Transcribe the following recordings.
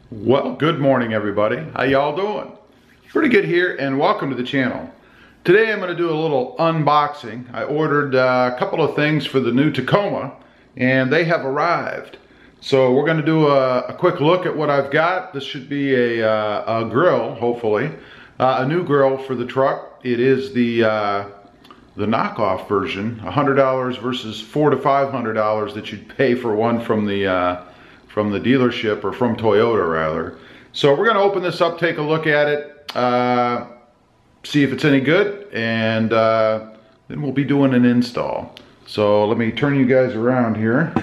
Well, good morning everybody. How y'all doing? Pretty good here, and welcome to the channel. Today I'm going to do a little unboxing. I ordered a couple of things for the new Tacoma and they have arrived. So we're going to do a quick look at what I've got. This should be a grill, hopefully. A new grill for the truck. It is the knockoff version, $100 versus $400 to $500 that you'd pay for one from the dealership, or from Toyota rather. So we're going to open this up, take a look at it, see if it's any good, and then we'll be doing an install. So let me turn you guys around here,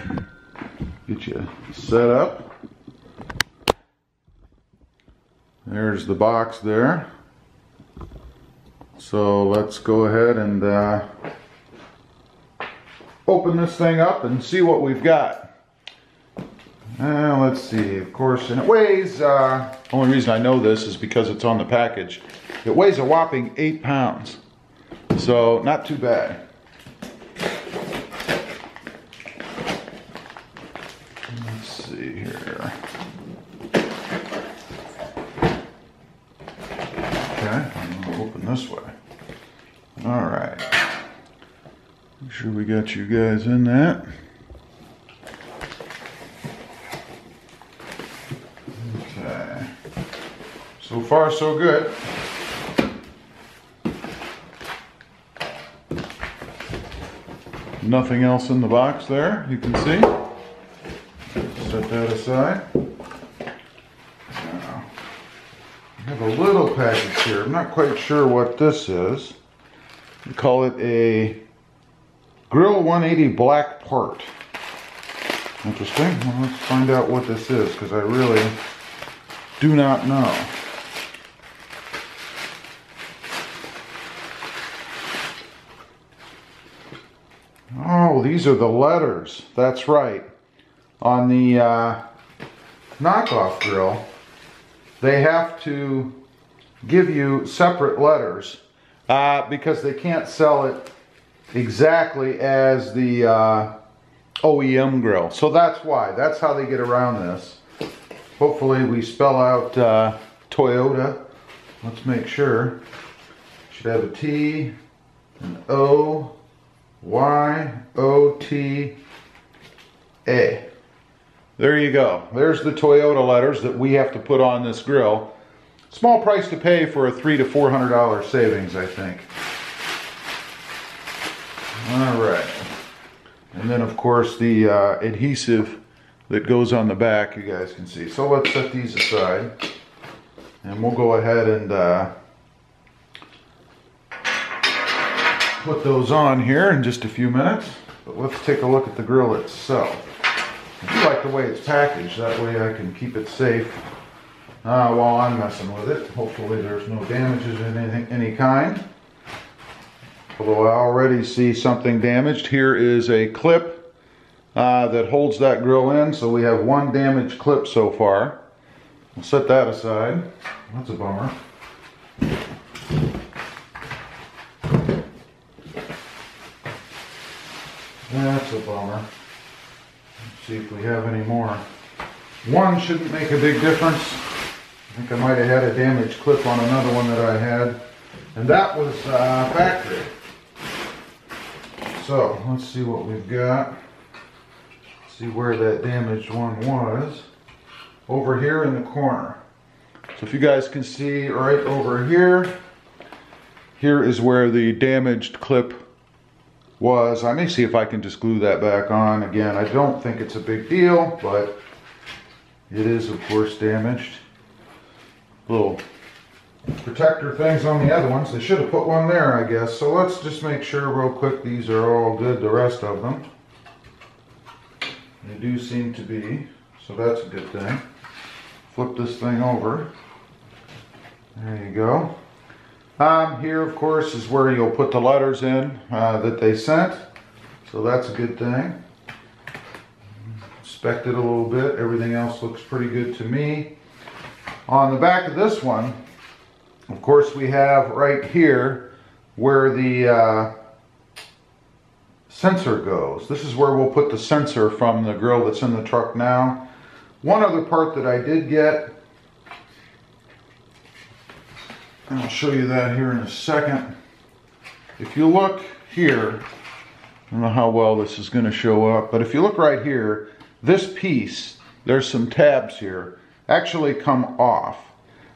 get you set up. There's the box there. So let's go ahead and open this thing up and see what we've got. Let's see, of course, and it weighs, only reason I know this is because it's on the package. It weighs a whopping 8 pounds, so not too bad. Let's see here. Okay, I'm going to open this way. All right. Make sure we got you guys in that. So far, so good. Nothing else in the box there, you can see. Set that aside. Now, we have a little package here. I'm not quite sure what this is. We call it a Grill 180 black part. Interesting. Well, let's find out what this is, because I really do not know. Oh, these are the letters. That's right. On the knockoff grill, they have to give you separate letters because they can't sell it exactly as the OEM grill. So that's why. That's how they get around this. Hopefully we spell out Toyota. Let's make sure. Should have a T, an O, Y-O-T-A. There you go. There's the Toyota letters that we have to put on this grill. Small price to pay for a $300 to $400 savings, I think. All right. And then, of course, the adhesive that goes on the back, you guys can see. So let's set these aside, and we'll go ahead and put those on here in just a few minutes. But let's take a look at the grill itself. I do like the way it's packaged. That way I can keep it safe while I'm messing with it. Hopefully there's no damages in any kind. Although I already see something damaged. Here is a clip that holds that grill in. So we have one damaged clip so far. We'll set that aside. That's a bummer. That's a bummer. Let's see if we have any more. One shouldn't make a big difference. I think I might have had a damaged clip on another one that I had, and that was factory. So let's see what we've got. See where that damaged one was. Over here in the corner. So if you guys can see right over here, here is where the damaged clip was. I may see if I can just glue that back on again. I don't think it's a big deal, but it is of course damaged. Little protector things on the other ones. They should have put one there, I guess. So let's just make sure real quick these are all good, the rest of them. They do seem to be, so that's a good thing. Flip this thing over. There you go. Here, of course, is where you'll put the letters in that they sent. So that's a good thing. Inspect it a little bit. Everything else looks pretty good to me. On the back of this one, of course, we have right here where the sensor goes. This is where we'll put the sensor from the grill that's in the truck now. One other part that I did get And I'll show you that here in a second. If you look here, I don't know how well this is going to show up, but if you look right here, this piece, there's some tabs here, actually come off.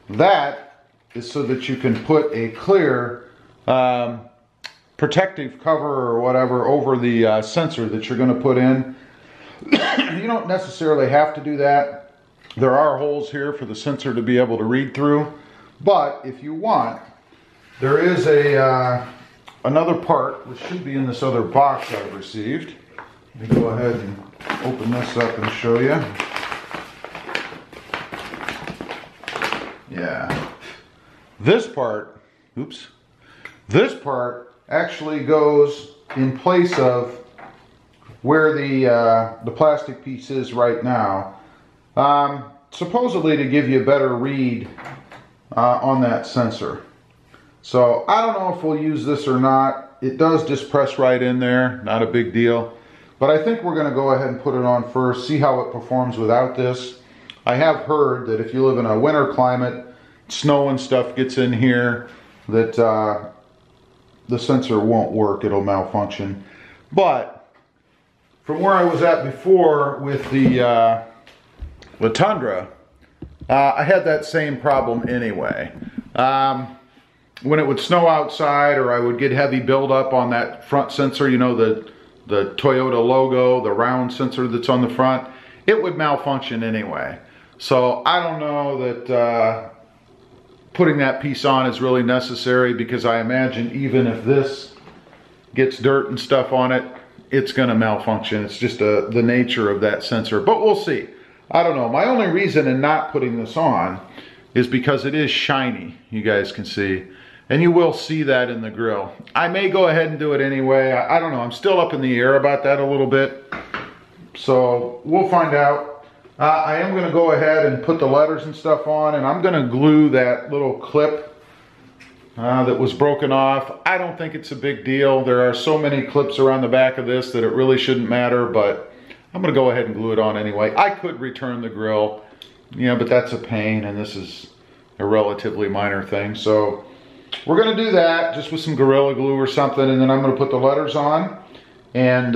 That is so that you can put a clear protective cover or whatever over the sensor that you're going to put in. You don't necessarily have to do that. There are holes here for the sensor to be able to read through, but if you want, there is a another part which should be in this other box I've received. Let me go ahead and open this up and show you. Yeah. This part, oops, this part actually goes in place of where the plastic piece is right now. Supposedly to give you a better read on that sensor. So I don't know if we'll use this or not. It does just press right in there, not a big deal. But I think we're going to go ahead and put it on first, see how it performs without this. I have heard that if you live in a winter climate, snow and stuff gets in here, that the sensor won't work, it'll malfunction. But from where I was at before with the Tundra, I had that same problem anyway. When it would snow outside, or I would get heavy buildup on that front sensor, you know, the Toyota logo, the round sensor that's on the front, it would malfunction anyway. So I don't know that putting that piece on is really necessary, because I imagine even if this gets dirt and stuff on it, it's going to malfunction. It's just the nature of that sensor, but we'll see. I don't know. My only reason in not putting this on is because it is shiny, you guys can see. And you will see that in the grill. I may go ahead and do it anyway. I don't know. I'm still up in the air about that a little bit. So we'll find out. I am going to go ahead and put the letters and stuff on. And I'm going to glue that little clip that was broken off. I don't think it's a big deal. There are so many clips around the back of this that it really shouldn't matter. But I'm going to go ahead and glue it on anyway. I could return the grill. Yeah, but that's a pain. And this is a relatively minor thing. So we're going to do that just with some Gorilla Glue or something, and then I'm going to put the letters on, and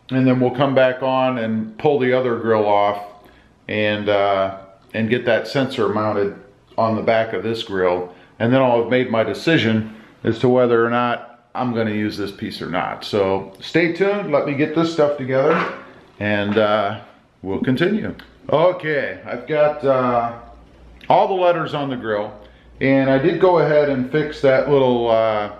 then we'll come back on and pull the other grill off and get that sensor mounted on the back of this grill, and then I'll have made my decision as to whether or not I'm going to use this piece or not. So stay tuned. Let me get this stuff together, and we'll continue. Okay, I've got all the letters on the grill. And I did go ahead and fix that little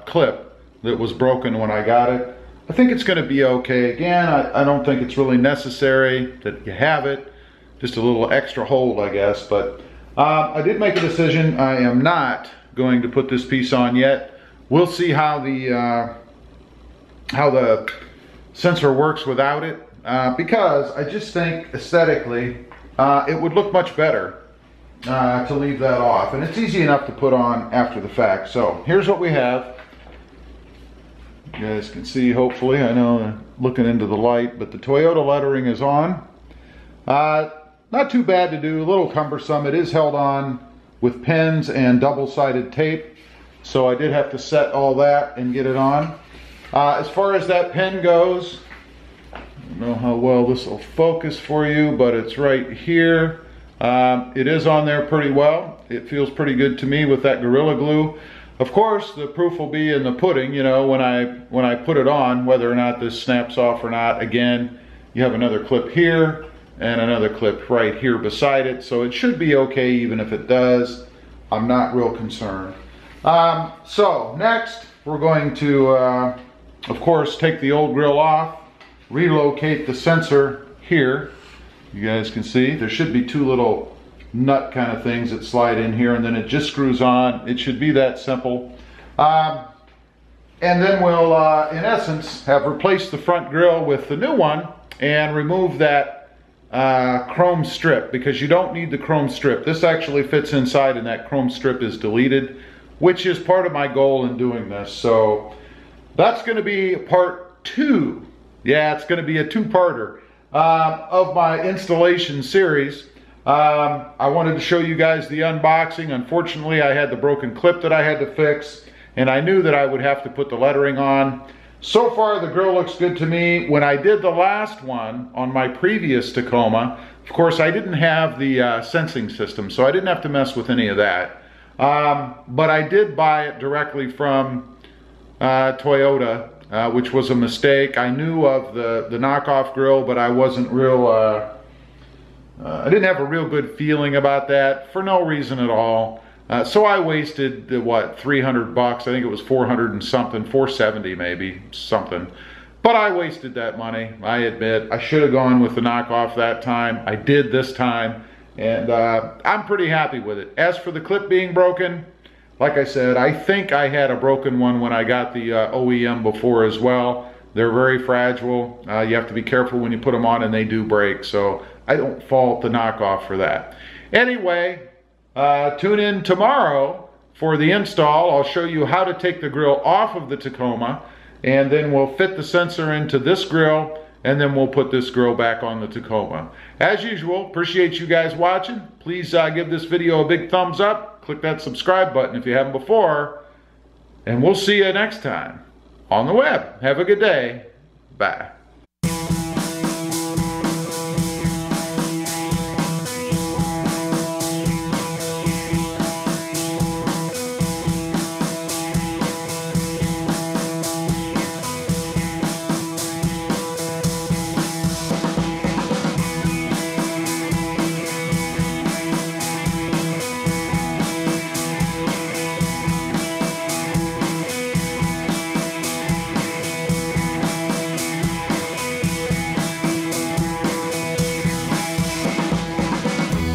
clip that was broken when I got it. I think it's going to be okay. Again, I don't think it's really necessary that you have it. Just a little extra hold, I guess. But I did make a decision. I am not going to put this piece on yet. We'll see how the sensor works without it. Because I just think aesthetically it would look much better to leave that off, and it's easy enough to put on after the fact. So here's what we have. You guys can see, hopefully. I know I'm looking into the light, but the Toyota lettering is on. Not too bad to do, a little cumbersome. It is held on with pins and double-sided tape, so I did have to set all that and get it on. As far as that pin goes, I don't know how well this will focus for you, but it's right here. It is on there pretty well. It feels pretty good to me with that Gorilla Glue. Of course, the proof will be in the pudding, you know, when I put it on, whether or not this snaps off or not. Again, you have another clip here and another clip right here beside it, so it should be okay even if it does. I'm not real concerned. So next, we're going to, of course, take the old grill off, relocate the sensor here. You guys can see there should be two little nut kind of things that slide in here, and then it just screws on. It should be that simple. And then we'll, in essence, have replaced the front grill with the new one and remove that chrome strip, because you don't need the chrome strip. This actually fits inside, and that chrome strip is deleted, which is part of my goal in doing this. So that's going to be part 2. Yeah, it's going to be a two-parter of my installation series. I wanted to show you guys the unboxing. Unfortunately, I had the broken clip that I had to fix, and I knew that I would have to put the lettering on. So far, the grill looks good to me. When I did the last one on my previous Tacoma, of course, I didn't have the sensing system, so I didn't have to mess with any of that. But I did buy it directly from Toyota, which was a mistake. I knew of the knockoff grill, but I wasn't real, I didn't have a real good feeling about that for no reason at all. So I wasted the, what, 300 bucks. I think it was 400 and something, 470 maybe, something. But I wasted that money, I admit. I should have gone with the knockoff that time. I did this time, and I'm pretty happy with it. As for the clip being broken, like I said, I think I had a broken one when I got the OEM before as well. They're very fragile. You have to be careful when you put them on, and they do break. So I don't fault the knockoff for that. Anyway, tune in tomorrow for the install. I'll show you how to take the grill off of the Tacoma, and then we'll fit the sensor into this grill, and then we'll put this grill back on the Tacoma. As usual, appreciate you guys watching. Please give this video a big thumbs up. Click that subscribe button if you haven't before, and we'll see you next time on the web. Have a good day. Bye.